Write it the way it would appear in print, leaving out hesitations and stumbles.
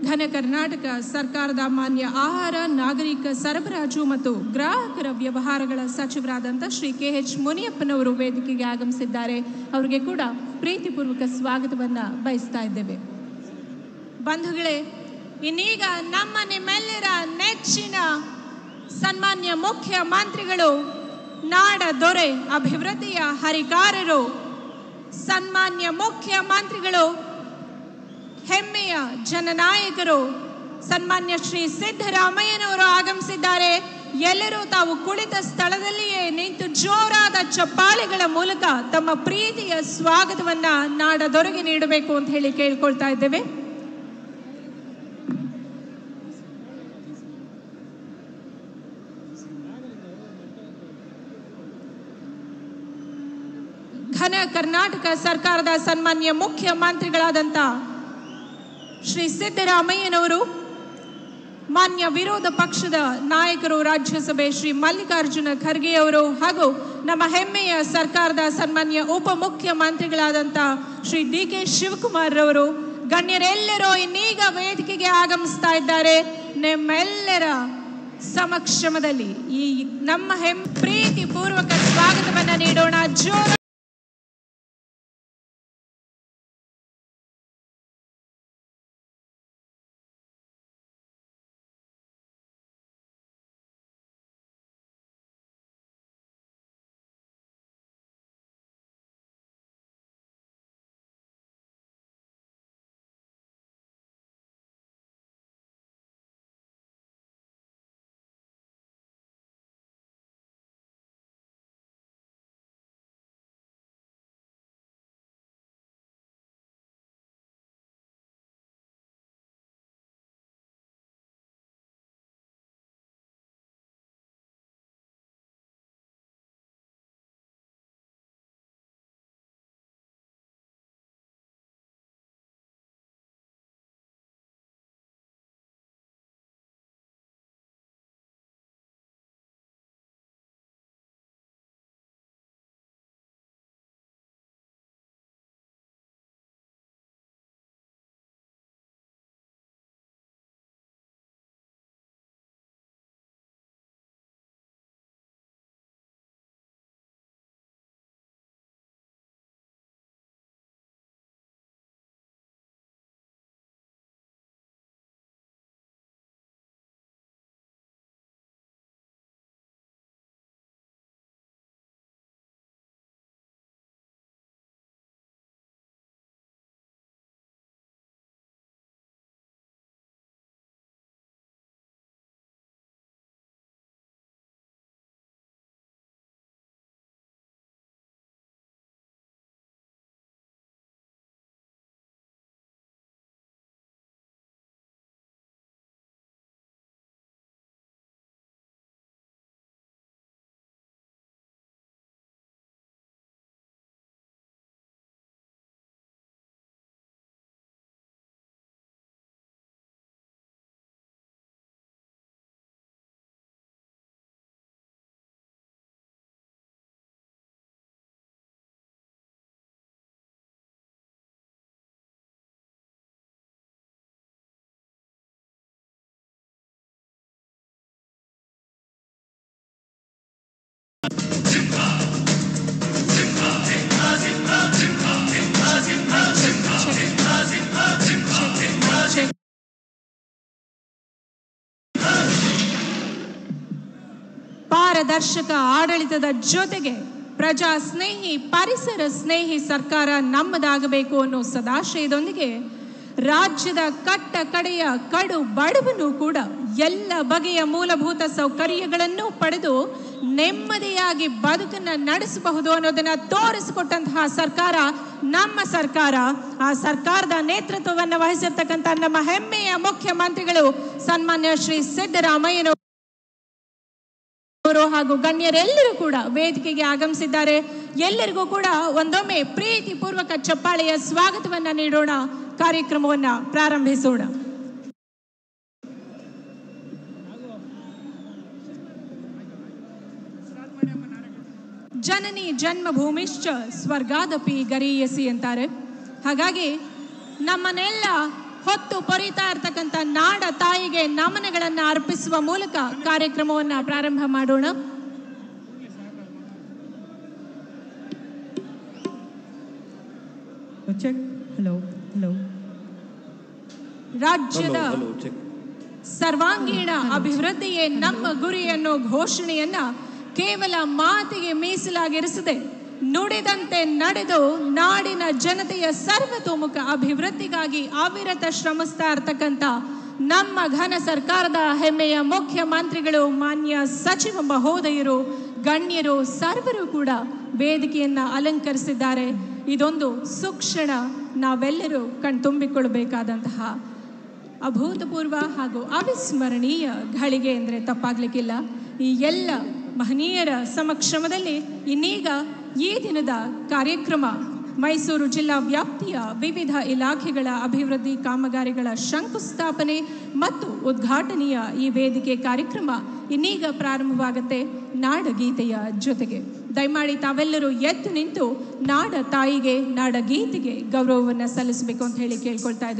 ಘನ ಕರ್ನಾಟಕ ಸರ್ಕಾರದ ಮಾನ್ಯ ಆಹಾರ, ನಾಗರಿಕ ಸರಬರಾಜು ಮತ್ತು ಗ್ರಾಹಕರ ವ್ಯವಹಾರಗಳ ಸಚಿವರಾದಂಥ ಶ್ರೀ KH ಮುನಿಯಪ್ಪನವರು ವೇದಿಕೆಗೆ ಆಗಮಿಸಿದ್ದಾರೆ. ಅವರಿಗೆ ಕೂಡ ಪ್ರೀತಿಪೂರ್ವಕ ಸ್ವಾಗತವನ್ನು ಬಯಸ್ತಾ ಇದ್ದೇವೆ. ಬಂಧುಗಳೇ, ಇನ್ನೀಗ ನಿಮ್ಮೆಲ್ಲರ ನೆಚ್ಚಿನ ಸನ್ಮಾನ್ಯ ಮುಖ್ಯಮಂತ್ರಿಗಳು, ನಾಡ ದೊರೆ, ಅಭಿವೃದ್ಧಿಯ ಹರಿಕಾರರು, ಸನ್ಮಾನ್ಯ ಮುಖ್ಯಮಂತ್ರಿಗಳು, ಹೆಮ್ಮೆಯ ಜನನಾಯಕರು, ಸನ್ಮಾನ್ಯ ಶ್ರೀ ಸಿದ್ದರಾಮಯ್ಯನವರು ಆಗಮಿಸಿದ್ದಾರೆ. ಎಲ್ಲರೂ ತಾವು ಕುಳಿತ ಸ್ಥಳದಲ್ಲಿಯೇ ನಿಂತು ಜೋರಾದ ಚಪ್ಪಾಳೆಗಳ ಮೂಲಕ ತಮ್ಮ ಪ್ರೀತಿಯ ಸ್ವಾಗತವನ್ನ ನಾಡ ದೊರೆಗೆ ನೀಡಬೇಕು ಅಂತ ಹೇಳಿ ಕೇಳ್ಕೊಳ್ತಾ ಇದ್ದೇವೆ. ಘನ ಕರ್ನಾಟಕ ಸರ್ಕಾರದ ಸನ್ಮಾನ್ಯ ಮುಖ್ಯಮಂತ್ರಿಗಳಾದಂಥ ಶ್ರೀ ಸಿದ್ದರಾಮಯ್ಯನವರು, ಮಾನ್ಯ ವಿರೋಧ ಪಕ್ಷದ ನಾಯಕರು ರಾಜ್ಯಸಭೆ ಶ್ರೀ ಮಲ್ಲಿಕಾರ್ಜುನ ಖರ್ಗೆ ಅವರು, ಹಾಗೂ ನಮ್ಮ ಹೆಮ್ಮೆಯ ಸರ್ಕಾರದ ಸನ್ಮಾನ್ಯ ಉಪಮುಖ್ಯಮಂತ್ರಿಗಳಾದಂಥ ಶ್ರೀ DK ಶಿವಕುಮಾರ್ ರವರು, ಗಣ್ಯರೆಲ್ಲರೂ ಇನ್ನೀಗ ವೇದಿಕೆಗೆ ಆಗಮಿಸ್ತಾ ಇದ್ದಾರೆ. ನಿಮ್ಮೆಲ್ಲರ ಸಮಕ್ಷಮದಲ್ಲಿ ಈ ನಮ್ಮ ಪ್ರೀತಿ ಪೂರ್ವಕ ಸ್ವಾಗತವನ್ನ ನೀಡೋಣ. ಜೋರ ಪಾರದರ್ಶಕ ಆಡಳಿತದ ಜೊತೆಗೆ ಪ್ರಜಾ ಸ್ನೇಹಿ, ಪರಿಸರ ಸ್ನೇಹಿ ಸರ್ಕಾರ ನಮ್ಮದಾಗಬೇಕು ಅನ್ನೋ ಸದಾಶಯದೊಂದಿಗೆ ರಾಜ್ಯದ ಕಟ್ಟ ಕಡೆಯ ಕಡು ಬಡವನು ಕೂಡ ಎಲ್ಲ ಬಗೆಯ ಮೂಲಭೂತ ಸೌಕರ್ಯಗಳನ್ನು ಪಡೆದು ನೆಮ್ಮದಿಯಾಗಿ ಬದುಕನ್ನು ನಡೆಸಬಹುದು ಅನ್ನೋದನ್ನ ತೋರಿಸಿಕೊಟ್ಟಂತಹ ಸರ್ಕಾರ ನಮ್ಮ ಸರ್ಕಾರ. ಆ ಸರ್ಕಾರದ ನೇತೃತ್ವವನ್ನು ವಹಿಸಿರ್ತಕ್ಕಂಥ ನಮ್ಮ ಹೆಮ್ಮೆಯ ಮುಖ್ಯಮಂತ್ರಿಗಳು ಸನ್ಮಾನ್ಯ ಶ್ರೀ ಸಿದ್ದರಾಮಯ್ಯನವರು ಹಾಗೂ ಗಣ್ಯರೆಲ್ಲರೂ ಕೂಡ ವೇದಿಕೆಗೆ ಆಗಮಿಸಿದ್ದಾರೆ. ಎಲ್ಲರಿಗೂ ಕೂಡ ಒಂದೊಮ್ಮೆ ಪ್ರೀತಿ ಪೂರ್ವಕ ಚಪ್ಪಾಳೆಯ ಸ್ವಾಗತವನ್ನ ನೀಡೋಣ. ಕಾರ್ಯಕ್ರಮವನ್ನ ಪ್ರಾರಂಭಿಸೋಣ. ಜನನಿ ಜನ್ಮಭೂಮಿಶ್ಚ ಸ್ವರ್ಗಾದಪಿ ಗರೀಯಸಿ ಅಂತಾರೆ. ಹಾಗಾಗಿ ನಮ್ಮನ್ನೆಲ್ಲ ಹೊತ್ತು ಪೊರಿತಾ ಇರ್ತಕ್ಕಂಥ ನಾಡ ತಾಯಿಗೆ ನಮನಗಳನ್ನು ಅರ್ಪಿಸುವ ಮೂಲಕ ಕಾರ್ಯಕ್ರಮವನ್ನು ಪ್ರಾರಂಭ ಮಾಡೋಣ. ರಾಜ್ಯದ ಸರ್ವಾಂಗೀಣ ಅಭಿವೃದ್ಧಿಯೇ ನಮ್ಮ ಗುರಿ ಅನ್ನೋ ಘೋಷಣೆಯನ್ನ ಕೇವಲ ಮಾತಿಗೆ ಮೀಸಲಾಗಿರಿಸದೆ ನುಡಿದಂತೆ ನಡೆದು ನಾಡಿನ ಜನತೆಯ ಸರ್ವತೋಮುಖ ಅಭಿವೃದ್ಧಿಗಾಗಿ ಅವಿರತ ಶ್ರಮಿಸ್ತಾ ಇರ್ತಕ್ಕಂಥ ನಮ್ಮ ಘನ ಸರ್ಕಾರದ ಹೆಮ್ಮೆಯ ಮುಖ್ಯಮಂತ್ರಿಗಳು, ಮಾನ್ಯ ಸಚಿವ ಮಹೋದಯರು, ಗಣ್ಯರು ಸರ್ವರು ಕೂಡ ವೇದಿಕೆಯನ್ನ ಅಲಂಕರಿಸಿದ್ದಾರೆ. ಇದೊಂದು ಸುಕ್ಷಣ, ನಾವೆಲ್ಲರೂ ಕಣ್ತುಂಬಿಕೊಳ್ಳಬೇಕಾದಂತಹ ಅಭೂತಪೂರ್ವ ಹಾಗೂ ಅವಿಸ್ಮರಣೀಯ ಘಳಿಗೆ ಅಂದರೆ ತಪ್ಪಾಗ್ಲಿಕ್ಕಿಲ್ಲ. ಈ ಎಲ್ಲ ಮಹನೀಯರ ಸಮಕ್ಷಮದಲ್ಲಿ ಇನ್ನೀಗ ಈ ದಿನದ ಕಾರ್ಯಕ್ರಮ ಮೈಸೂರು ಜಿಲ್ಲಾ ವ್ಯಾಪ್ತಿಯ ವಿವಿಧ ಇಲಾಖೆಗಳ ಅಭಿವೃದ್ಧಿ ಕಾಮಗಾರಿಗಳ ಶಂಕುಸ್ಥಾಪನೆ ಮತ್ತು ಉದ್ಘಾಟನೆಯ ಈ ವೇದಿಕೆ ಕಾರ್ಯಕ್ರಮ ಇನ್ನೀಗ ಪ್ರಾರಂಭವಾಗುತ್ತೆ ನಾಡಗೀತೆಯ ಜೊತೆಗೆ. ದಯಮಾಡಿ ತಾವೆಲ್ಲರೂ ಎದ್ದು ನಿಂತು ನಾಡ ತಾಯಿಗೆ, ನಾಡಗೀತೆಗೆ ಗೌರವವನ್ನು ಸಲ್ಲಿಸಬೇಕು ಅಂತ ಹೇಳಿ ಕೇಳ್ಕೊಳ್ತಾ ಇದ್ದೀವಿ.